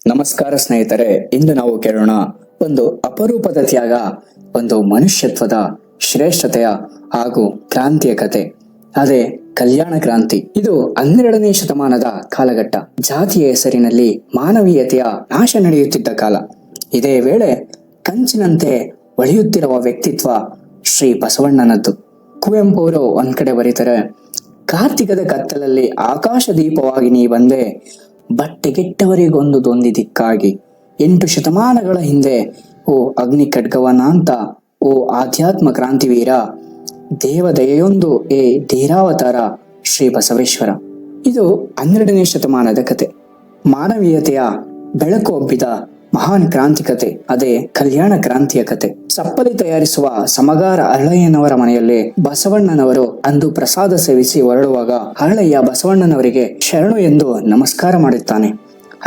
ನಮಸ್ಕಾರ ಸ್ನೇಹಿತರೆ, ಇಂದು ನಾವು ಕೇಳೋಣ ಒಂದು ಅಪರೂಪದ ತ್ಯಾಗ, ಒಂದು ಮನುಷ್ಯತ್ವದ ಶ್ರೇಷ್ಠತೆಯ ಹಾಗೂ ಕ್ರಾಂತಿಯ ಕತೆ. ಅದೇ ಕಲ್ಯಾಣ ಕ್ರಾಂತಿ. ಇದು 12ನೇ ಶತಮಾನದ ಕಾಲಘಟ್ಟ. ಜಾತಿಯ ಹೆಸರಿನಲ್ಲಿ ಮಾನವೀಯತೆಯ ನಾಶ ನಡೆಯುತ್ತಿದ್ದ ಕಾಲ. ಇದೇ ವೇಳೆ ಕಂಚಿನಂತೆ ಹೊಳೆಯುತ್ತಿರುವ ವ್ಯಕ್ತಿತ್ವ ಶ್ರೀ ಬಸವಣ್ಣನದ್ದು. ಕುವೆಂಪು ಅವರು ಒಂದ್ ಕಡೆ ಬರೀತಾರೆ, ಕಾರ್ತಿಕದ ಕತ್ತಲಲ್ಲಿ ಆಕಾಶ ದೀಪವಾಗಿ ನೀ ಬಂದೆ, ಬಟ್ಟೆಗೆಟ್ಟವರಿಗೊಂದು ದೊಂದಿ ದಿಕ್ಕಾಗಿ. 8 ಶತಮಾನಗಳ ಹಿಂದೆ ಓ ಅಗ್ನಿ ಖಡ್ಗವನಾಂತ, ಓ ಆಧ್ಯಾತ್ಮ ಕ್ರಾಂತಿವೀರ, ದೇವದಯೆಯೊಂದು ಏ ಧೀರಾವತಾರ ಶ್ರೀ ಬಸವೇಶ್ವರ. ಇದು 12ನೇ ಶತಮಾನದ ಕತೆ. ಮಾನವೀಯತೆಯ ಬೆಳಕು ಒಬ್ಬಿದ ಮಹಾನ್ ಕ್ರಾಂತಿ ಕತೆ. ಅದೇ ಕಲ್ಯಾಣ ಕ್ರಾಂತಿಯ ಕತೆ. ಚಪ್ಪಲಿ ತಯಾರಿಸುವ ಸಮಗಾರ ಅರಳಯ್ಯನವರ ಮನೆಯಲ್ಲಿ ಬಸವಣ್ಣನವರು ಅಂದು ಪ್ರಸಾದ ಸೇವಿಸಿ ಹೊರಡುವಾಗ ಅರಳಯ್ಯ ಬಸವಣ್ಣನವರಿಗೆ ಶರಣು ಎಂದು ನಮಸ್ಕಾರ ಮಾಡುತ್ತಾನೆ.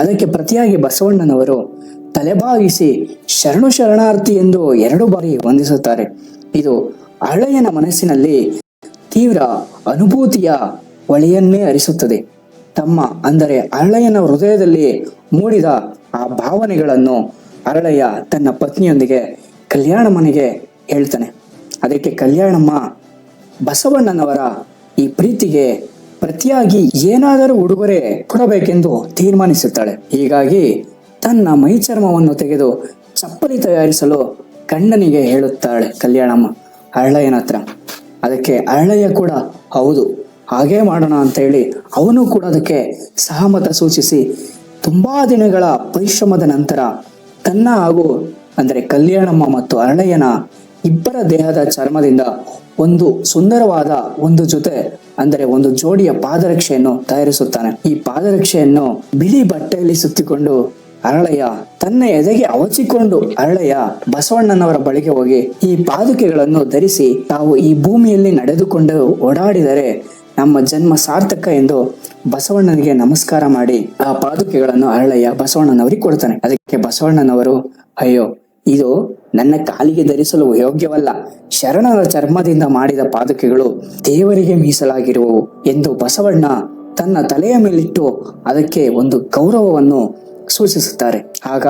ಅದಕ್ಕೆ ಪ್ರತಿಯಾಗಿ ಬಸವಣ್ಣನವರು ತಲೆಬಾಗಿಸಿ ಶರಣು ಶರಣಾರ್ಥಿ ಎಂದು 2 ಬಾರಿ ವಂದಿಸುತ್ತಾರೆ. ಇದು ಅರಳಯ್ಯನ ಮನಸ್ಸಿನಲ್ಲಿ ತೀವ್ರ ಅನುಭೂತಿಯ ಹೊಳೆಯನ್ನೇ ಹರಿಸುತ್ತದೆ. ತಮ್ಮ ಅಂದರೆ ಅರಳಯ್ಯನ ಹೃದಯದಲ್ಲಿ ಮೂಡಿದ ಆ ಭಾವನೆಗಳನ್ನು ಅರಳಯ್ಯ ತನ್ನ ಪತ್ನಿಯೊಂದಿಗೆ ಕಲ್ಯಾಣ ಮನೆಗೆ ಹೇಳ್ತಾನೆ. ಅದಕ್ಕೆ ಕಲ್ಯಾಣಮ್ಮ ಬಸವಣ್ಣನವರ ಈ ಪ್ರೀತಿಗೆ ಪ್ರತಿಯಾಗಿ ಏನಾದರೂ ಉಡುಗೊರೆ ಕೊಡಬೇಕೆಂದು ತೀರ್ಮಾನಿಸುತ್ತಾಳೆ. ಹೀಗಾಗಿ ತನ್ನ ಮೈಚರ್ಮವನ್ನು ತೆಗೆದು ಚಪ್ಪಲಿ ತಯಾರಿಸಲು ಗಂಡನಿಗೆ ಹೇಳುತ್ತಾಳೆ ಕಲ್ಯಾಣಮ್ಮ ಅರಳಯ್ಯನ ಹತ್ರ. ಅದಕ್ಕೆ ಅರಳಯ್ಯ ಕೂಡ ಹೌದು, ಹಾಗೇ ಮಾಡೋಣ ಅಂತ ಹೇಳಿ ಅವನು ಕೂಡ ಅದಕ್ಕೆ ಸಹಮತ ಸೂಚಿಸಿ ತುಂಬಾ ದಿನಗಳ ಪರಿಶ್ರಮದ ನಂತರ ತನ್ನ ಹಾಗೂ ಅಂದರೆ ಕಲ್ಯಾಣಮ್ಮ ಮತ್ತು ಅರಳಯ್ಯನ ಇಬ್ಬರ ದೇಹದ ಚರ್ಮದಿಂದ ಒಂದು ಸುಂದರವಾದ ಒಂದು ಜೊತೆ ಅಂದರೆ ಒಂದು ಜೋಡಿಯ ಪಾದರಕ್ಷೆಯನ್ನು ತಯಾರಿಸುತ್ತಾನೆ. ಈ ಪಾದರಕ್ಷೆಯನ್ನು ಬಿಳಿ ಬಟ್ಟೆಯಲ್ಲಿ ಸುತ್ತಿಕೊಂಡು ಅರಳಯ್ಯ ತನ್ನ ಎದೆಗೆ ಅವಚಿಕೊಂಡು ಅರಳಯ್ಯ ಬಸವಣ್ಣನವರ ಬಳಿಗೆ ಹೋಗಿ ಈ ಪಾದುಕೆಗಳನ್ನು ಧರಿಸಿ ತಾವು ಈ ಭೂಮಿಯಲ್ಲಿ ನಡೆದುಕೊಂಡು ಓಡಾಡಿದರೆ ನಮ್ಮ ಜನ್ಮ ಸಾರ್ಥಕ ಎಂದು ಬಸವಣ್ಣನಿಗೆ ನಮಸ್ಕಾರ ಮಾಡಿ ಆ ಪಾದುಕೆಗಳನ್ನು ಅರಳಯ್ಯ ಬಸವಣ್ಣನವರಿಗೆ ಕೊಡ್ತಾನೆ. ಅದಕ್ಕೆ ಬಸವಣ್ಣನವರು, ಅಯ್ಯೋ, ಇದು ನನ್ನ ಕಾಲಿಗೆ ಧರಿಸಲು ಯೋಗ್ಯವಲ್ಲ, ಶರಣರ ಚರ್ಮದಿಂದ ಮಾಡಿದ ಪಾದುಕೆಗಳು ದೇವರಿಗೆ ಮೀಸಲಾಗಿರುವವು ಎಂದು ಬಸವಣ್ಣ ತನ್ನ ತಲೆಯ ಮೇಲಿಟ್ಟು ಅದಕ್ಕೆ ಒಂದು ಗೌರವವನ್ನು ಸೂಚಿಸುತ್ತಾರೆ. ಆಗ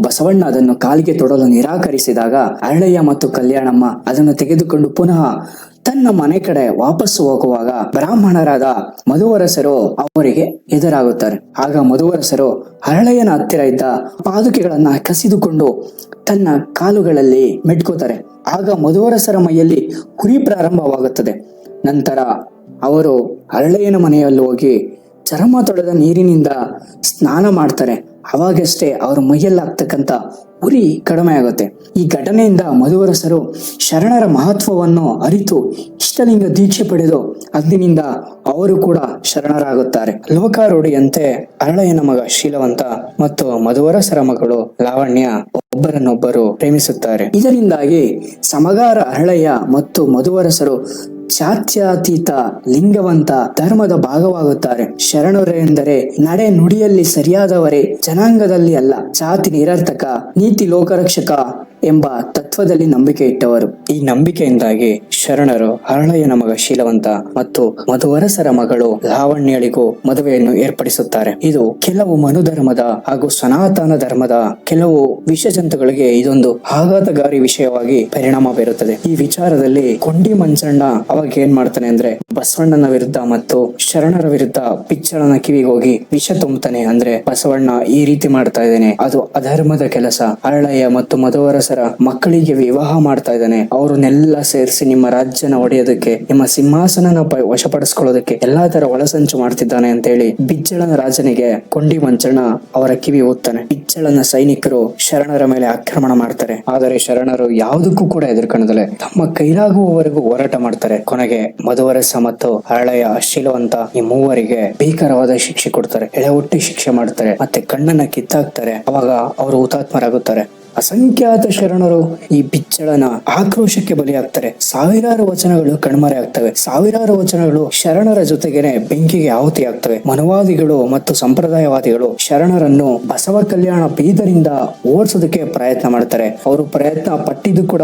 ಬಸವಣ್ಣ ಅದನ್ನು ಕಾಲಿಗೆ ತೊಡಲು ನಿರಾಕರಿಸಿದಾಗ ಅರಳಯ್ಯ ಮತ್ತು ಕಲ್ಯಾಣಮ್ಮ ಅದನ್ನು ತೆಗೆದುಕೊಂಡು ಪುನಃ ತನ್ನ ಮನೆ ಕಡೆ ವಾಪಸ್ಸು ಹೋಗುವಾಗ ಬ್ರಾಹ್ಮಣರಾದ ಮಧುವರಸರು ಅವರಿಗೆ ಎದುರಾಗುತ್ತಾರೆ. ಆಗ ಮಧುವರಸರು ಅರಳಯ್ಯನ ಹತ್ತಿರ ಇದ್ದ ಪಾದುಕೆಗಳನ್ನ ಕಸಿದುಕೊಂಡು ತನ್ನ ಕಾಲುಗಳಲ್ಲಿ ಮೆಟ್ಕೋತಾರೆ. ಆಗ ಮಧುವರಸರ ಮೈಯಲ್ಲಿ ಉರಿ ಪ್ರಾರಂಭವಾಗುತ್ತದೆ. ನಂತರ ಅವರು ಅರಳಯ್ಯನ ಮನೆಯಲ್ಲಿ ಹೋಗಿ ಚರ್ಮ ತೊಳೆದ ನೀರಿನಿಂದ ಸ್ನಾನ ಮಾಡ್ತಾರೆ. ಅವಾಗಷ್ಟೇ ಅವರ ಮೈಯಲ್ಲಾಗ್ತಕ್ಕಂಥ ಉರಿ ಕಡಿಮೆ ಆಗುತ್ತೆ. ಈ ಘಟನೆಯಿಂದ ಮಧುವರಸರು ಶರಣರ ಮಹತ್ವವನ್ನು ಅರಿತು ಇಷ್ಟಲಿಂಗ ದೀಕ್ಷೆ ಪಡೆದು ಅಂದಿನಿಂದ ಅವರು ಕೂಡ ಶರಣರಾಗುತ್ತಾರೆ. ಲೋಕಾರೂಢಿಯಂತೆ ಅರಳಯ್ಯನ ಮಗ ಶೀಲವಂತ ಮತ್ತು ಮಧುವರಸರ ಮಗಳು ಲಾವಣ್ಯ ಒಬ್ಬರನ್ನೊಬ್ಬರು ಪ್ರೇಮಿಸುತ್ತಾರೆ. ಇದರಿಂದಾಗಿ ಸಮಗಾರ ಅರಳಯ್ಯ ಮತ್ತು ಮಧುವರಸರು ಜಾತ್ಯತೀತ ಲಿಂಗವಂತ ಧರ್ಮದ ಭಾಗವಾಗುತ್ತಾರೆ. ಶರಣರೆಂದರೆ ನಡೆ ನುಡಿಯಲ್ಲಿ ಸರಿಯಾದವರೇ, ಜನಾಂಗದಲ್ಲಿ ಅಲ್ಲ, ಜಾತಿ ನಿರರ್ಥಕ, ನೀತಿ ಲೋಕರಕ್ಷಕ ಎಂಬ ತತ್ವದಲ್ಲಿ ನಂಬಿಕೆ ಇಟ್ಟವರು. ಈ ನಂಬಿಕೆಯಿಂದಾಗಿ ಶರಣರು ಅರಳಯ್ಯನ ಮಗ ಶೀಲವಂತ ಮತ್ತು ಮಧುವರಸರ ಮಗಳು ಲಾವಣ್ಯಳಿಗೂ ಮದುವೆಯನ್ನು ಏರ್ಪಡಿಸುತ್ತಾರೆ. ಇದು ಕೆಲವು ಮನುಧರ್ಮದ ಹಾಗೂ ಸನಾತನ ಧರ್ಮದ ಕೆಲವು ವಿಷಜಂತುಗಳಿಗೆ ಇದೊಂದು ಆಘಾತಕಾರಿ ವಿಷಯವಾಗಿ ಪರಿಣಾಮ ಬೀರುತ್ತದೆ. ಈ ವಿಚಾರದಲ್ಲಿ ಕೊಂಡಿ ಮಂಜಣ್ಣ ಅವಾಗ ಏನ್ ಮಾಡ್ತಾನೆ ಅಂದ್ರೆ ಬಸವಣ್ಣನ ವಿರುದ್ಧ ಮತ್ತು ಶರಣರ ವಿರುದ್ಧ ಪಿಚ್ಚಳನ ಕಿವಿಗೆ ಹೋಗಿ ವಿಷ ತುಂಬುತ್ತಾನೆ. ಅಂದ್ರೆ ಬಸವಣ್ಣ ಈ ರೀತಿ ಮಾಡ್ತಾ ಇದ್ದಾನೆ, ಅದು ಅಧರ್ಮದ ಕೆಲಸ, ಅರಳಯ್ಯ ಮತ್ತು ಮಧುವರಸರ ಮಕ್ಕಳಿಗೆ ವಿವಾಹ ಮಾಡ್ತಾ ಇದ್ದಾನೆ, ಅವ್ರನ್ನೆಲ್ಲ ಸೇರಿಸಿ ನಿಮ್ಮ ರಾಜ್ಯನ ಒಡೆಯೋದಕ್ಕೆ, ನಿಮ್ಮ ಸಿಂಹಾಸನ ವಶಪಡಿಸ್ಕೊಳ್ಳೋದಕ್ಕೆ ಎಲ್ಲಾ ತರ ಒಳಸಂಚು ಮಾಡ್ತಿದ್ದಾನೆ ಅಂತ ಹೇಳಿ ಬಿಜ್ಜಳನ ರಾಜನಿಗೆ ಕೊಂಡಿ ಮಂಚಣ್ಣ ಅವರ ಕಿವಿ ಓದ್ತಾನೆ. ಬಿಜ್ಜಳನ ಸೈನಿಕರು ಶರಣರ ಮೇಲೆ ಆಕ್ರಮಣ ಮಾಡ್ತಾರೆ. ಆದರೆ ಶರಣರು ಯಾವುದಕ್ಕೂ ಕೂಡ ಎದುರ್ಕೊಳ್ಳದಲೆ ತಮ್ಮ ಕೈಲಾಗುವವರೆಗೂ ಹೋರಾಟ ಮಾಡ್ತಾರೆ. ಕೊನೆಗೆ ಮಧುವರಸ ಮತ್ತು ಅರಳಯ್ಯ ಶೀಲವಂತ ಈ ಮೂವರಿಗೆ ಭೀಕರವಾದ ಶಿಕ್ಷೆ ಕೊಡ್ತಾರೆ. ಎಳೆಹುಟ್ಟಿ ಶಿಕ್ಷೆ ಮಾಡ್ತಾರೆ, ಮತ್ತೆ ಕಣ್ಣನ್ನ ಕಿತ್ತಾಕ್ತಾರೆ. ಅವಾಗ ಅವರು ಹುತಾತ್ಮರಾಗುತ್ತಾರೆ. ಅಸಂಖ್ಯಾತ ಶರಣರು ಈ ಬಿಚ್ಚಳನ ಆಕ್ರೋಶಕ್ಕೆ ಬಲಿಯಾಗ್ತಾರೆ. ಸಾವಿರಾರು ವಚನಗಳು ಕಣ್ಮರೆ ಆಗ್ತವೆ. ಸಾವಿರಾರು ವಚನಗಳು ಶರಣರ ಜೊತೆಗೇನೆ ಬೆಂಕಿಗೆ ಆಹುತಿ ಆಗ್ತವೆ. ಮನುವಾದಿಗಳು ಮತ್ತು ಸಂಪ್ರದಾಯವಾದಿಗಳು ಶರಣರನ್ನು ಬಸವ ಕಲ್ಯಾಣ ಬೀದರಿಂದ ಓಡಿಸೋದಕ್ಕೆ ಪ್ರಯತ್ನ ಮಾಡ್ತಾರೆ. ಅವರು ಪ್ರಯತ್ನ ಪಟ್ಟಿದ್ದು ಕೂಡ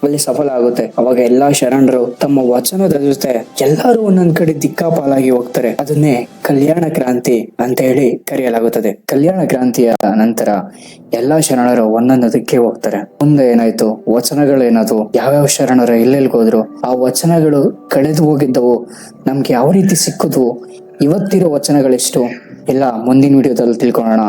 ಅಲ್ಲಿ ಸಫಲ ಆಗುತ್ತೆ. ಅವಾಗ ಎಲ್ಲಾ ಶರಣರು ತಮ್ಮ ವಚನದ ಜೊತೆ ಎಲ್ಲರೂ ಒಂದೊಂದ್ ಕಡೆ ದಿಕ್ಕಾಪಾಲಾಗಿ ಹೋಗ್ತಾರೆ. ಅದನ್ನೇ ಕಲ್ಯಾಣ ಕ್ರಾಂತಿ ಅಂತ ಹೇಳಿ ಕರೆಯಲಾಗುತ್ತದೆ. ಕಲ್ಯಾಣ ಕ್ರಾಂತಿಯ ನಂತರ ಎಲ್ಲಾ ಶರಣರು ಒಂದೊಂದು ದಿಕ್ಕೆ ಹೋಗ್ತಾರೆ. ಮುಂದೆ ಏನಾಯ್ತು, ವಚನಗಳೇನಾದ್ರು, ಯಾವ್ಯಾವ ಶರಣರು ಎಲ್ಲೆಲ್ಗೆ ಹೋದ್ರು, ಆ ವಚನಗಳು ಕಳೆದು ಹೋಗಿದ್ದವು ನಮ್ಗೆ ಯಾವ ರೀತಿ ಸಿಕ್ಕುದು, ಇವತ್ತಿರೋ ವಚನಗಳೆಷ್ಟು, ಎಲ್ಲ ಮುಂದಿನ ವಿಡಿಯೋದಲ್ಲಿ ತಿಳ್ಕೊಳ್ಳೋಣ.